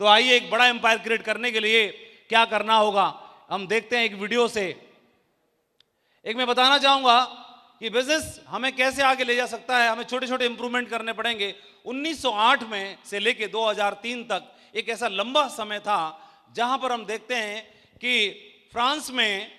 तो आइए एक बड़ा एम्पायर क्रिएट करने के लिए क्या करना होगा हम देखते हैं एक वीडियो से। एक मैं बताना चाहूंगा कि बिजनेस हमें कैसे आगे ले जा सकता है। हमें छोटे छोटे इंप्रूवमेंट करने पड़ेंगे। 1908 में से लेके 2003 तक एक ऐसा लंबा समय था जहां पर हम देखते हैं कि फ्रांस में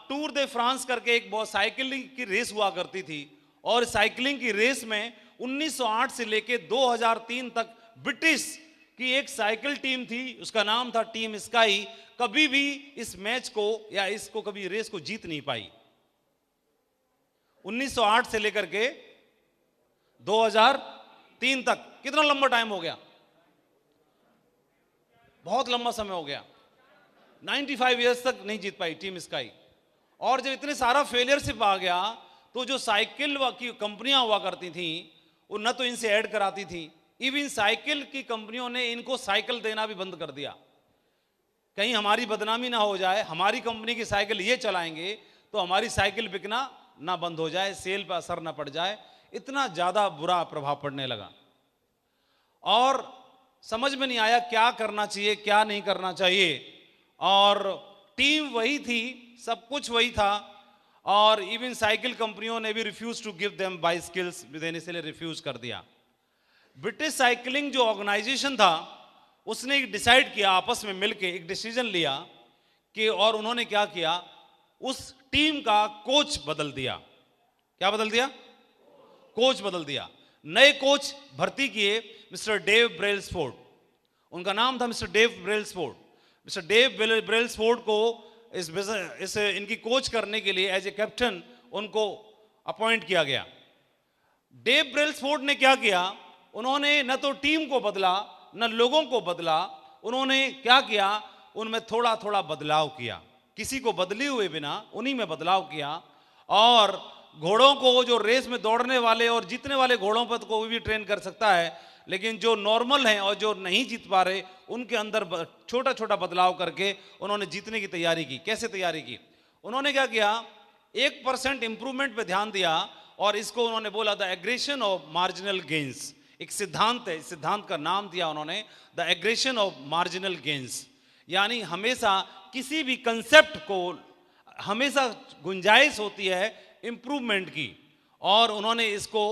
टूर दे फ्रांस करके एक बहुत साइकिलिंग की रेस हुआ करती थी, और साइकिलिंग की रेस में 1908 से लेके 2003 तक ब्रिटिश की एक साइकिल टीम थी, उसका नाम था टीम स्काई। कभी भी इस मैच को या इसको कभी रेस को जीत नहीं पाई। 1908 से लेकर के 2003 तक कितना लंबा टाइम हो गया, बहुत लंबा समय हो गया। 95 इयर्स तक नहीं जीत पाई टीम स्काई। और जब इतने सारा फेलियरशिप आ गया तो जो साइकिल की कंपनियां हुआ करती थी वो न तो इनसे ऐड कराती थी, इवन साइकिल की कंपनियों ने इनको साइकिल देना भी बंद कर दिया। कहीं हमारी बदनामी ना हो जाए, हमारी कंपनी की साइकिल ये चलाएंगे तो हमारी साइकिल बिकना ना बंद हो जाए, सेल पर असर ना पड़ जाए। इतना ज्यादा बुरा प्रभाव पड़ने लगा और समझ में नहीं आया क्या करना चाहिए क्या नहीं करना चाहिए। और टीम वही थी, सब कुछ वही था, और इवन साइकिल कंपनियों ने भी refuse to give them bicycles देने से रिफ्यूज कर दिया। ब्रिटिश साइकिलिंग जो ऑर्गेनाइजेशन था उसने डिसाइड किया, आपस में मिलकर एक डिसीजन लिया कि, और उन्होंने क्या किया, उस टीम का कोच बदल दिया। क्या बदल दिया? कोच बदल दिया। नए कोच भर्ती किए मिस्टर डेव ब्रेल्सफोर्ड, उनका नाम था mister Dave Brailsford. Mister Dave Brailsford को इस इनकी कोच करने के लिए एज ए कैप्टन उनको अपॉइंट किया गया। डेव ब्रेल्सफोर्ड ने क्या किया, उन्होंने न तो टीम को बदला न लोगों को बदला, उन्होंने क्या किया, उनमें थोड़ा थोड़ा बदलाव किया, किसी को बदले हुए बिना उन्हीं में बदलाव किया। और घोड़ों को, जो रेस में दौड़ने वाले और जीतने वाले घोड़ों पर कोई भी ट्रेन कर सकता है, लेकिन जो नॉर्मल हैं और जो नहीं जीत पा रहे उनके अंदर छोटा छोटा बदलाव करके उन्होंने जीतने की तैयारी की। कैसे तैयारी की? उन्होंने क्या किया, 1% इंप्रूवमेंट पे ध्यान दिया और इसको उन्होंने बोला the aggression of marginal gains. एक सिद्धांत है, इस सिद्धांत का नाम दिया उन्होंने the aggression of marginal gains. यानी हमेशा किसी भी कंसेप्ट को हमेशा गुंजाइश होती है इंप्रूवमेंट की, और उन्होंने इसको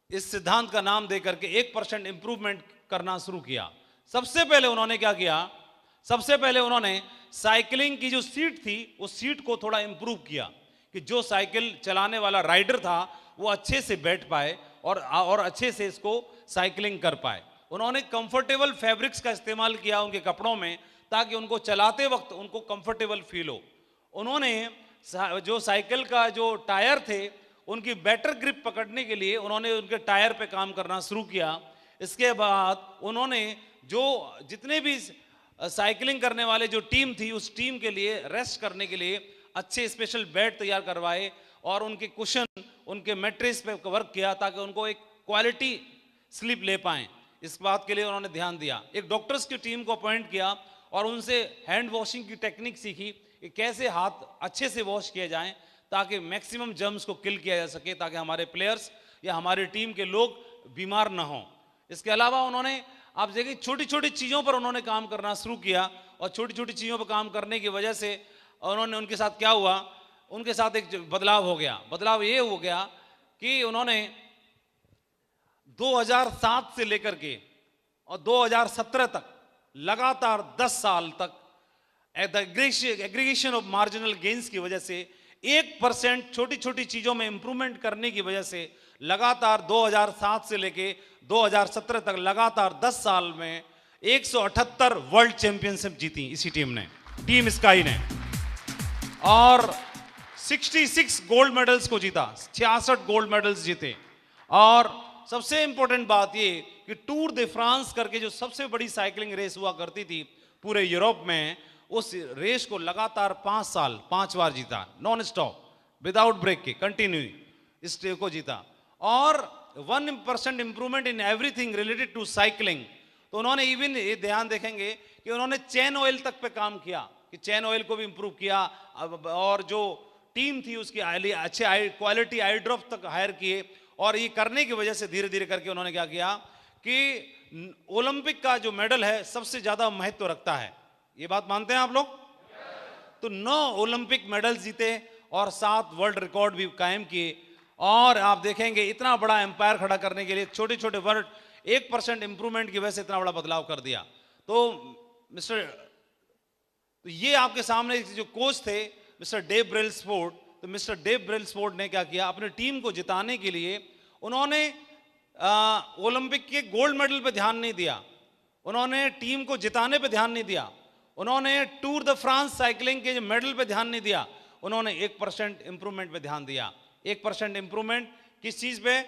इस सिद्धांत का नाम देकर के 1% इंप्रूवमेंट करना शुरू किया। सबसे पहले उन्होंने क्या किया, सबसे पहले उन्होंने साइकिलिंग की जो सीट थी उस सीट को थोड़ा इंप्रूव किया कि जो साइकिल चलाने वाला राइडर था वो अच्छे से बैठ पाए और अच्छे से इसको साइकिलिंग कर पाए। उन्होंने कंफर्टेबल फैब्रिक्स का इस्तेमाल किया उनके कपड़ों में ताकि उनको चलाते वक्त उनको कंफर्टेबल फील हो। उन्होंने जो साइकिल का जो टायर थे उनकी बेटर ग्रिप पकड़ने के लिए उन्होंने उनके टायर पे काम करना शुरू किया। इसके बाद उन्होंने जो जितने भी साइकिलिंग करने वाले जो टीम थी उस टीम के लिए रेस्ट करने के लिए अच्छे स्पेशल बेड तैयार करवाए और उनके कुशन, उनके मैट्रेस पे वर्क किया ताकि उनको एक क्वालिटी स्लीप ले पाएं। इस बात के लिए उन्होंने ध्यान दिया। एक डॉक्टर्स की टीम को अपॉइंट किया और उनसे हैंड वॉशिंग की टेक्निक सीखी कि कैसे हाथ अच्छे से वॉश किए जाएं ताकि मैक्सिमम जर्म्स को किल किया जा सके, ताकि हमारे प्लेयर्स या हमारी टीम के लोग बीमार ना हों। इसके अलावा उन्होंने, आप देखिए, छोटी छोटी चीज़ों पर उन्होंने काम करना शुरू किया और छोटी छोटी चीज़ों पर काम करने की वजह से उन्होंने, उनके साथ क्या हुआ, उनके साथ एक बदलाव हो गया। बदलाव ये हो गया कि उन्होंने 2007 से लेकर के और 2017 तक लगातार 10 साल तक एग्रीगेशन ऑफ मार्जिनल गेन्स की वजह से 1% छोटी छोटी चीजों में इंप्रूवमेंट करने की वजह से लगातार 2007 से लेके 2017 तक लगातार 10 साल में 178 वर्ल्ड चैंपियनशिप जीती इसी टीम ने, टीम स्काई ने, और 66 गोल्ड मेडल्स को जीता, 66 गोल्ड मेडल्स जीते। और सबसे इंपॉर्टेंट बात ये कि टूर दे फ्रांस करके जो सबसे बड़ी साइकिलिंग रेस हुआ करती थी पूरे यूरोप में, उस रेस को लगातार 5 साल 5 बार जीता, नॉन स्टॉप, विदाउट ब्रेक के, कंटिन्यू इस को जीता। और 1% improvement in everything related to cycling. तो उन्होंने इवन ये ध्यान देखेंगे कि उन्होंने चेन ऑयल तक पे काम किया कि चेन ऑयल को भी इंप्रूव किया, और जो टीम थी उसकी अच्छे क्वालिटी आई ड्रॉप तक हायर किए। और ये करने की वजह से धीरे धीरे करके उन्होंने क्या किया कि ओलंपिक का जो मेडल है सबसे ज्यादा महत्व रखता है। ये बात मानते हैं आप लोग? तो 9 ओलंपिक मेडल जीते और 7 वर्ल्ड रिकॉर्ड भी कायम किए। और आप देखेंगे इतना बड़ा एम्पायर खड़ा करने के लिए छोटे छोटे वर्ड 1% इंप्रूवमेंट की वजह से इतना बड़ा बदलाव कर दिया। तो ये आपके सामने जो कोच थे मिस्टर डेव ब्रेल्सफोर्ड, तो मिस्टर डेव ब्रेल्सफोर्ड ने क्या किया, अपनी टीम को जिताने के लिए उन्होंने ओलंपिक के गोल्ड मेडल पे ध्यान नहीं दिया, उन्होंने टीम को जिताने पे ध्यान नहीं दिया, उन्होंने टूर द फ्रांस साइकिलिंग के जो मेडल पे ध्यान नहीं दिया, उन्होंने 1% इंप्रूवमेंट पे ध्यान दिया। 1% इंप्रूवमेंट किस चीज पे?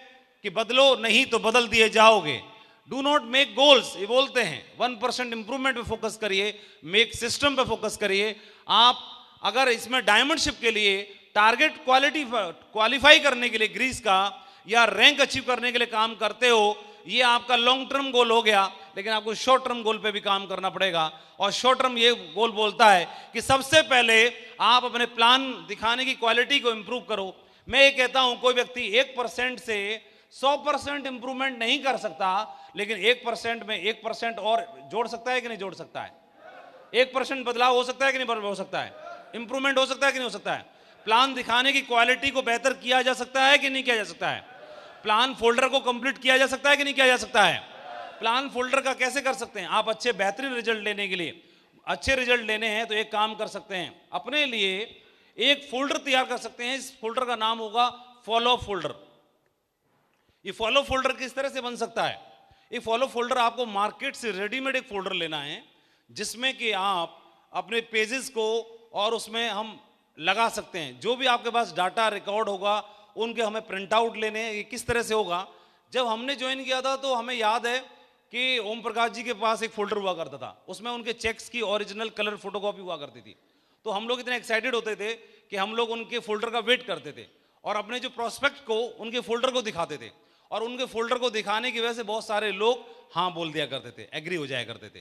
कि बदलो नहीं तो बदल दिए जाओगे। डू नॉट मेक गोल्स, ये बोलते हैं। 1% इंप्रूवमेंट पे फोकस करिए, मेक सिस्टम पे फोकस करिए। आप अगर इसमें डायमंडशिप के लिए टारगेट क्वालिफाई करने के लिए ग्रीस का या रैंक अचीव करने के लिए काम करते हो, ये आपका लॉन्ग टर्म गोल हो गया, लेकिन आपको शॉर्ट टर्म गोल पे भी काम करना पड़ेगा। और शॉर्ट टर्म ये गोल बोलता है कि सबसे पहले आप अपने प्लान दिखाने की क्वालिटी को इंप्रूव करो। मैं ये कहता हूं कोई व्यक्ति 1% से 100% इंप्रूवमेंट नहीं कर सकता, लेकिन 1% में 1% और जोड़ सकता है कि नहीं जोड़ सकता है? 1% बदलाव हो सकता है कि नहीं हो सकता है? इंप्रूवमेंट हो सकता है कि नहीं हो सकता है? प्लान दिखाने की क्वालिटी को बेहतर किया जा सकता है कि नहीं किया जा सकता है? प्लान फोल्डर को कंप्लीट किया जा सकता है कि नहीं किया जा सकता है? प्लान फोल्डर का कैसे कर सकते हैं? आप अच्छे बेहतरीन रिजल्ट लेने के लिए, अच्छे रिजल्ट लेने हैं तो एक काम कर सकते हैं, अपने लिए एक फोल्डर तैयार कर सकते हैं। इस फोल्डर का नाम होगा फॉलो फोल्डर। ये फॉलो फोल्डर किस तरह से बन सकता है? ये फॉलो फोल्डर आपको मार्केट से रेडीमेड एक फोल्डर लेना है, जिसमें कि आप अपने पेजेस को और उसमें हम लगा सकते हैं। जो भी आपके पास डाटा रिकॉर्ड होगा उनके हमें प्रिंट आउट लेने हैं। ये किस तरह से होगा? जब हमने ज्वाइन किया था तो हमें याद है कि ओम प्रकाश जी के पास एक फोल्डर हुआ करता था, उसमें उनके चेक्स की ओरिजिनल कलर फोटोकॉपी हुआ करती थी। तो हम लोग इतने एक्साइटेड होते थे कि हम लोग उनके फोल्डर का वेट करते थे और अपने जो प्रोस्पेक्ट को उनके फोल्डर को दिखाते थे, और उनके फोल्डर को दिखाने की वजह से बहुत सारे लोग हाँ बोल दिया करते थे, एग्री हो जाया करते थे।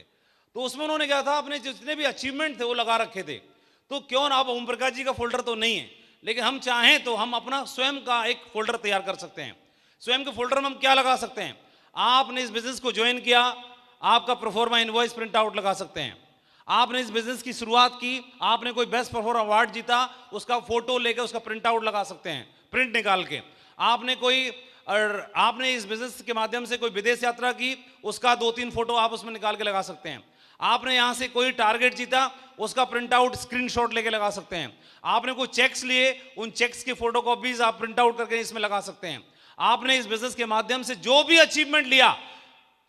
तो उसमें उन्होंने क्या था, अपने जितने भी अचीवमेंट थे वो लगा रखे थे। तो क्यों ना, आप ओम प्रकाश जी का फोल्डर तो नहीं है, लेकिन हम चाहें तो हम अपना स्वयं का एक फोल्डर तैयार कर सकते हैं। स्वयं के फोल्डर में हम क्या लगा सकते हैं? आपने इस बिजनेस को ज्वाइन किया, आपका प्रोफॉर्मा इनवॉइस प्रिंट आउट लगा सकते हैं। आपने इस बिजनेस की शुरुआत की, आपने कोई बेस्ट परफॉर्मर अवार्ड जीता, उसका फोटो लेकर उसका प्रिंट आउट लगा सकते हैं, प्रिंट निकाल के। आपने इस बिजनेस के माध्यम से कोई विदेश यात्रा की, उसका 2-3 फोटो आप उसमें निकाल के लगा सकते हैं। आपने यहां से कोई टारगेट जीता, उसका प्रिंट आउट स्क्रीनशॉट लेके लगा सकते हैं। आपने कोई चेक्स लिए, उन चेक्स की फोटोकॉपीज आप प्रिंट आउट करके इसमें लगा सकते हैं। आपने इस बिजनेस के माध्यम से जो भी अचीवमेंट लिया,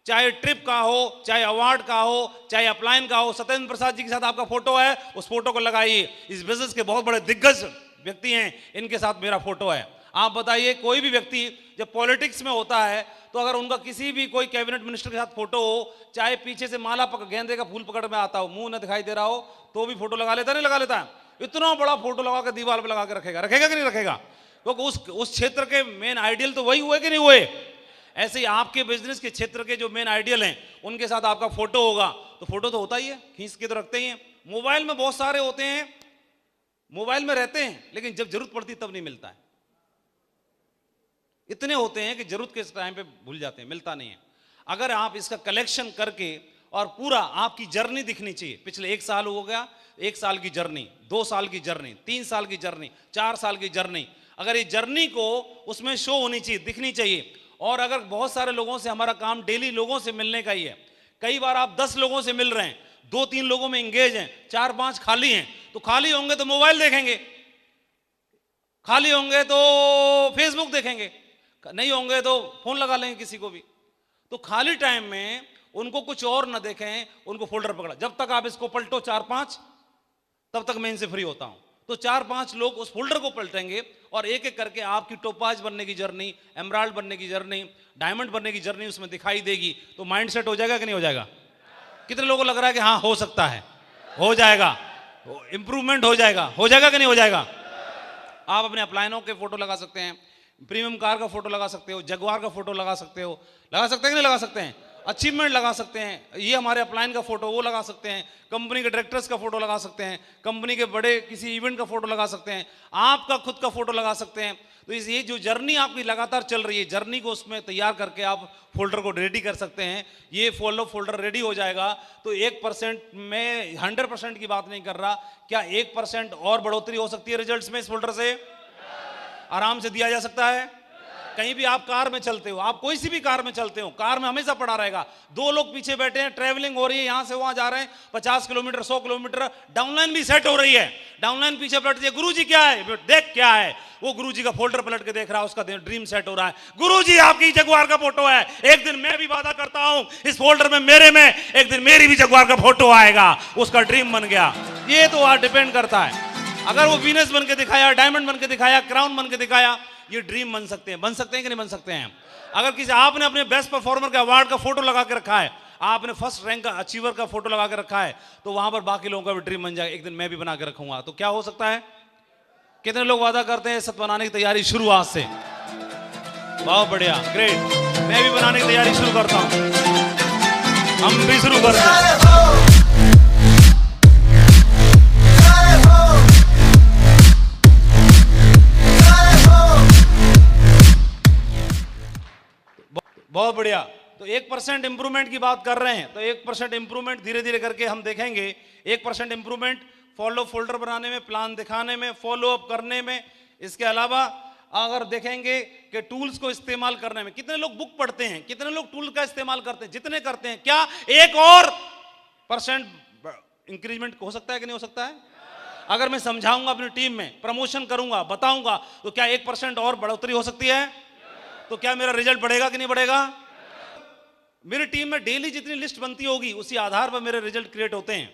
चाहे ट्रिप का हो, चाहे अवार्ड का हो, चाहे अपलाइन का हो, सत्येंद्र प्रसाद जी के साथ आपका फोटो है, उस फोटो को लगाइए। इस बिजनेस के बहुत बड़े दिग्गज व्यक्ति हैं, इनके साथ मेरा फोटो है। आप बताइए, कोई भी व्यक्ति जब पॉलिटिक्स में होता है तो अगर उनका किसी भी कोई कैबिनेट मिनिस्टर के साथ फोटो हो, चाहे पीछे से माला गेंदे का फूल पकड़ में आता हो, मुंह न दिखाई दे रहा हो, तो भी फोटो लगा लेता, नहीं लगा लेता है? इतना बड़ा फोटो लगा कर दीवार पर लगा के रखेगा, रखेगा कि नहीं रखेगा? क्योंकि उस क्षेत्र के मेन आइडियल तो वही हुए कि नहीं हुए। ऐसे ही आपके बिजनेस के क्षेत्र के जो मेन आइडियल हैं, उनके साथ आपका फोटो होगा, तो फोटो तो होता ही है, खींच के तो रखते ही हैं। मोबाइल में बहुत सारे होते हैं, मोबाइल में रहते हैं, लेकिन जब जरूरत पड़ती तब नहीं मिलता है। इतने होते हैं कि जरूरत के टाइम पे भूल जाते हैं, मिलता नहीं है। अगर आप इसका कलेक्शन करके और पूरा आपकी जर्नी दिखनी चाहिए, पिछले 1 साल हो गया, 1 साल की जर्नी, 2 साल की जर्नी, 3 साल की जर्नी, 4 साल की जर्नी, अगर ये जर्नी को उसमें शो होनी चाहिए, दिखनी चाहिए। और अगर बहुत सारे लोगों से हमारा काम डेली लोगों से मिलने का ही है, कई बार आप 10 लोगों से मिल रहे हैं, 2-3 लोगों में इंगेज हैं, 4-5 खाली हैं, तो खाली होंगे तो मोबाइल देखेंगे, खाली होंगे तो फेसबुक देखेंगे, नहीं होंगे तो फोन लगा लेंगे किसी को भी। तो खाली टाइम में उनको कुछ और न देखें, उनको फोल्डर पकड़ा। जब तक आप इसको पलटो 4-5, तब तक मैं इनसे फ्री होता हूं। तो 4-5 लोग उस फोल्डर को पलटेंगे और एक एक करके आपकी टोपाज बनने की जर्नी, एमराल्ड बनने की जर्नी, डायमंड बनने की जर्नी उसमें दिखाई देगी। तो माइंड सेट हो जाएगा कि नहीं हो जाएगा? कितने लोगों को लग रहा है कि हाँ हो सकता है, हो जाएगा, इंप्रूवमेंट हो जाएगा कि नहीं हो जाएगा? आप अपने अपलाइनों के फोटो लगा सकते हैं, प्रीमियम कार का फोटो लगा सकते हो, जगुआर का फोटो लगा सकते हो, लगा सकते हैं कि नहीं लगा सकते हैं? अचीवमेंट लगा सकते हैं, ये हमारे अपलाइन का फोटो वो लगा सकते हैं, कंपनी के डायरेक्टर्स का फोटो लगा सकते हैं, कंपनी के बड़े किसी इवेंट का फोटो लगा सकते हैं, आपका खुद का फोटो लगा सकते हैं। तो ये जो जर्नी आपकी लगातार चल रही है, जर्नी को उसमें तैयार करके आप फोल्डर को रेडी कर सकते हैं। ये फोल्डर रेडी हो जाएगा तो 1% में 100% की बात नहीं कर रहा, क्या 1% और बढ़ोतरी हो सकती है रिजल्ट्स में इस फोल्डर से? आराम से दिया जा सकता है। कहीं भी आप कार में चलते हो, आप कोई सी भी कार में चलते हो, कार में हमेशा पड़ा रहेगा, दो लोग पीछे बैठे हैं, ट्रैवलिंग हो रही है, यहां से वहां जा रहे हैं, 50 किलोमीटर 100 किलोमीटर, डाउनलाइन भी सेट हो रही है, डाउनलाइन पीछे पलट दिया, गुरुजी क्या है देख, क्या है वो, गुरुजी का फोल्डर पलट के देख रहा है, उसका ड्रीम सेट हो रहा है, गुरुजी आपकी जगुआर का फोटो है, एक दिन मैं भी वादा करता हूं इस फोल्डर में मेरे में एक दिन मेरी भी जगुआर का फोटो आएगा, उसका ड्रीम बन गया। ये तो डिपेंड करता है, अगर वो वीनस बन के दिखाया, डायमंड बन के दिखाया, क्राउन बन के दिखाया, ये ड्रीम बन सकते हैं कि नहीं बन सकते हैं? अगर किसी आपने अपने बेस्ट परफॉर्मर के अवार्ड का फोटो लगा के रखा है, आपने फर्स्ट रैंक का अचीवर का फोटो लगा के रखा है, तो वहां पर बाकी लोगों का भी ड्रीम बन जाएगा, एक दिन मैं भी बना के रखूंगा। तो क्या हो सकता है? कितने लोग वादा करते हैं सत बनाने की तैयारी शुरू आज से? बहुत बढ़िया, ग्रेट, मैं भी बनाने की तैयारी शुरू करता हूं, हम भी शुरू करते हैं। बहुत बढ़िया। तो 1% इंप्रूवमेंट की बात कर रहे हैं, तो 1% इंप्रूवमेंट धीरे धीरे करके हम देखेंगे। 1% इंप्रूवमेंट फॉलो फोल्डर बनाने में, प्लान दिखाने में, फॉलो अप करने में। इसके अलावा अगर देखेंगे कि टूल्स को इस्तेमाल करने में, कितने लोग बुक पढ़ते हैं, कितने लोग टूल का इस्तेमाल करते हैं? जितने करते हैं, क्या 1 और % इंक्रीजमेंट हो सकता है कि नहीं हो सकता है? अगर मैं समझाऊंगा अपनी टीम में, प्रमोशन करूंगा, बताऊंगा, तो क्या 1% और बढ़ोतरी हो सकती है? तो क्या मेरा रिजल्ट बढ़ेगा कि नहीं बढ़ेगा? मेरी टीम में डेली जितनी लिस्ट बनती होगी उसी आधार पर मेरे रिजल्ट क्रिएट होते हैं।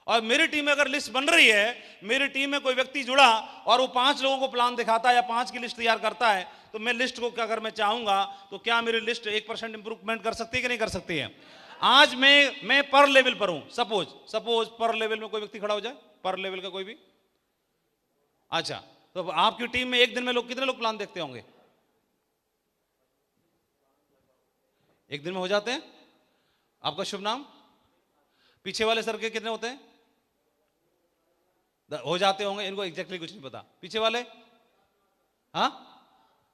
और मेरी टीम में अगर लिस्ट बन रही है, मेरी टीम में कोई व्यक्ति जुड़ा और वो 5 लोगों को प्लान दिखाता है या 5 की लिस्ट तैयार करता है, तो मैं लिस्ट को अगर मैं चाहूंगा तो क्या मेरी लिस्ट 1% इंप्रूवमेंट कर सकती है कि नहीं कर सकती है? आज मैं पर लेवल पर हूं, सपोज पर लेवल में कोई व्यक्ति खड़ा हो जाए, पर लेवल का कोई भी, अच्छा, तो आपकी टीम में एक दिन में कितने लोग प्लान देखते होंगे? एक दिन में हो जाते हैं? आपका शुभ नाम? पीछे वाले सर के कितने होते हैं? हो जाते होंगे, इनको एग्जैक्टली कुछ नहीं पता। पीछे वाले, हाँ,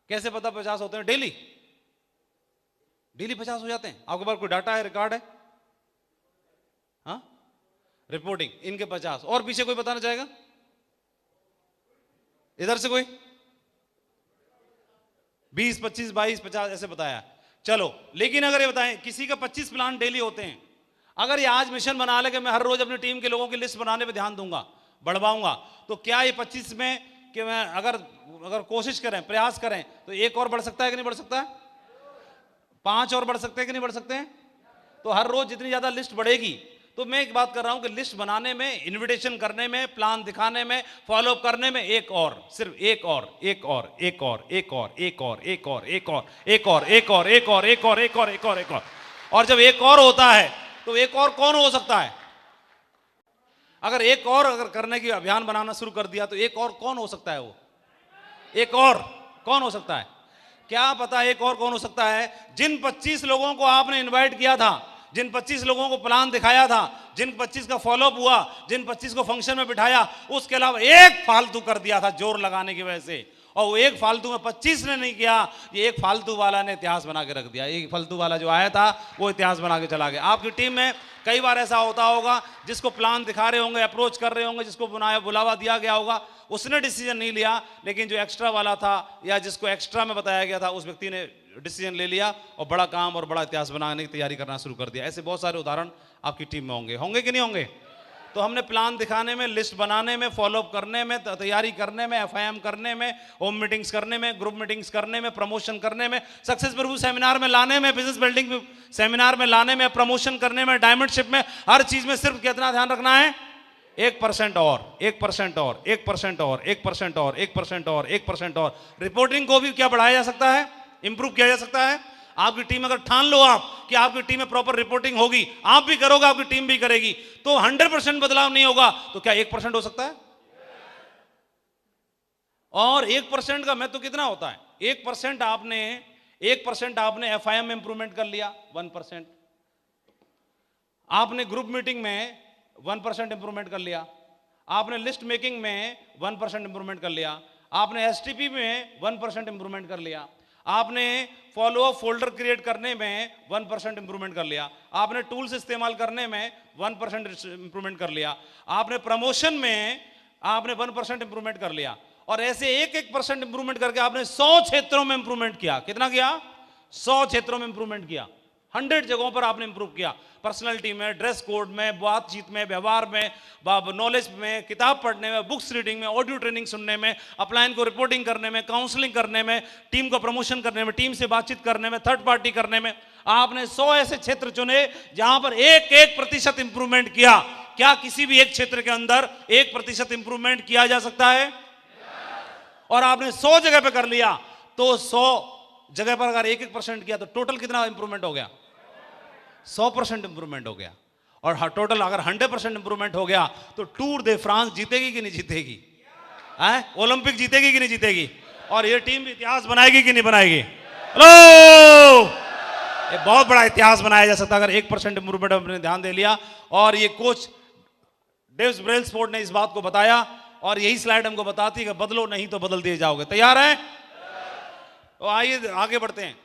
कैसे पता 50 होते हैं? डेली 50 हो जाते हैं? आपके पास कोई डाटा है, रिकॉर्ड है? हाँ, रिपोर्टिंग, इनके 50। और पीछे कोई बताना चाहेगा? इधर से कोई 20, 25, 22, 50 ऐसे बताया। चलो, लेकिन अगर ये बताएं किसी का 25 प्लान डेली होते हैं, अगर ये आज मिशन बना ले कि मैं हर रोज अपनी टीम के लोगों की लिस्ट बनाने पे ध्यान दूंगा, बढ़वाऊंगा, तो क्या ये 25 में कि मैं अगर कोशिश करें, प्रयास करें, तो 1 और बढ़ सकता है कि नहीं बढ़ सकता? 5 और बढ़ सकते हैं कि नहीं बढ़ सकते हैं? तो हर रोज जितनी ज्यादा लिस्ट बढ़ेगी, तो मैं एक बात कर रहा हूं कि लिस्ट बनाने में, इन्विटेशन करने में, प्लान दिखाने में, फॉलो अप करने में, सिर्फ एक और। और जब एक और होता है तो एक और कौन हो सकता है? अगर एक और करने की अभियान बनाना शुरू कर दिया तो एक और कौन हो सकता है? वो एक और कौन हो सकता है? क्या पता एक और कौन हो सकता है? जिन 25 लोगों को आपने इनवाइट किया था, जिन 25 लोगों को प्लान दिखाया था, जिन 25 का फॉलोअप हुआ, जिन 25 को फंक्शन में बिठाया, उसके अलावा एक फालतू कर दिया था जोर लगाने की वजह से, और वो एक फालतू में 25 ने नहीं किया, ये एक फालतू वाला ने इतिहास बना के रख दिया। एक फालतू वाला जो आया था वो इतिहास बना के चला गया। आपकी टीम में कई बार ऐसा होता होगा, जिसको प्लान दिखा रहे होंगे, अप्रोच कर रहे होंगे, जिसको बुलावा दिया गया होगा, उसने डिसीजन नहीं लिया, लेकिन जो एक्स्ट्रा वाला था या जिसको एक्स्ट्रा में बताया गया था, उस व्यक्ति ने डिसीजन ले लिया और बड़ा काम और बड़ा इतिहास बनाने की तैयारी करना शुरू कर दिया। ऐसे बहुत सारे उदाहरण आपकी टीम में होंगे कि नहीं होंगे? तो हमने प्लान दिखाने में, लिस्ट बनाने में, फॉलोअप करने में, तैयारी करने में, FIM करने में, होम मीटिंग्स करने में, ग्रुप मीटिंग्स करने में, प्रमोशन करने में, सक्सेस प्रभु सेमिनार में लाने में, बिजनेस बिल्डिंग सेमिनार में लाने में, प्रमोशन करने में, डायमंडशिप में, हर चीज में सिर्फ कितना ध्यान रखना है? 1% और, 1% और, 1% और, 1% और, 1% और, 1% और। रिपोर्टिंग को भी क्या बढ़ाया जा सकता है? इंप्रूव किया जा सकता है। आपकी टीम अगर ठान लो आप कि आपकी टीम में प्रॉपर रिपोर्टिंग होगी, आप भी करोगे, आपकी टीम भी करेगी, तो 100% बदलाव नहीं होगा, तो क्या 1% हो सकता है? और 1% का महत्व कितना होता है? 1% आपने FIM में इंप्रूवमेंट कर लिया, 1%, आपने ग्रुप मीटिंग में 1% इंप्रूवमेंट कर लिया, आपने लिस्ट मेकिंग में 1% इंप्रूवमेंट कर लिया, आपने एसटीपी में 1% इंप्रूवमेंट कर लिया, आपने फॉलो अप फोल्डर क्रिएट करने में 1% इंप्रूवमेंट कर लिया, आपने टूल्स इस्तेमाल करने में 1% इंप्रूवमेंट कर लिया, आपने प्रमोशन में आपने 1% इंप्रूवमेंट कर लिया। और ऐसे 1% इंप्रूवमेंट करके आपने 100 क्षेत्रों में इंप्रूवमेंट किया। कितना किया? 100 क्षेत्रों में इंप्रूवमेंट किया। 100 जगहों पर आपने इंप्रूव किया, पर्सनालिटी में, ड्रेस कोड में, बातचीत में, व्यवहार में, नॉलेज में, किताब पढ़ने में, बुक्स रीडिंग में, ऑडियो ट्रेनिंग सुनने में, अपलाइन को रिपोर्टिंग करने में, काउंसलिंग करने में, टीम को प्रमोशन करने में, टीम से बातचीत करने में, थर्ड पार्टी करने में। आपने 100 ऐसे क्षेत्र चुने जहां पर 1% इंप्रूवमेंट किया। क्या किसी भी एक क्षेत्र के अंदर 1% इंप्रूवमेंट किया जा सकता है? और आपने 100 जगह पे कर लिया, तो 100 जगह पर अगर 1% किया तो टोटल कितना इंप्रूवमेंट हो गया? 100% इंप्रूवमेंट हो गया। और टोटल अगर 100% इंप्रूवमेंट हो गया तो टूर दे फ्रांस जीतेगी कि नहीं जीतेगी? ओलंपिक जीतेगी कि नहीं जीतेगी? और ये टीम इतिहास बनाएगी कि नहीं बनाएगी? हेलो, ये बहुत बड़ा इतिहास बनाया जा सकता है अगर 1% इंप्रूवमेंट हमने ध्यान दे लिया। और ये कोच डेव्स ब्रेलस्पोर्ट ने इस बात को बताया, और यही स्लाइड हमको बताती है कि बदलो नहीं तो बदल दिए जाओगे। तैयार हैं? तो आइए आगे बढ़ते हैं।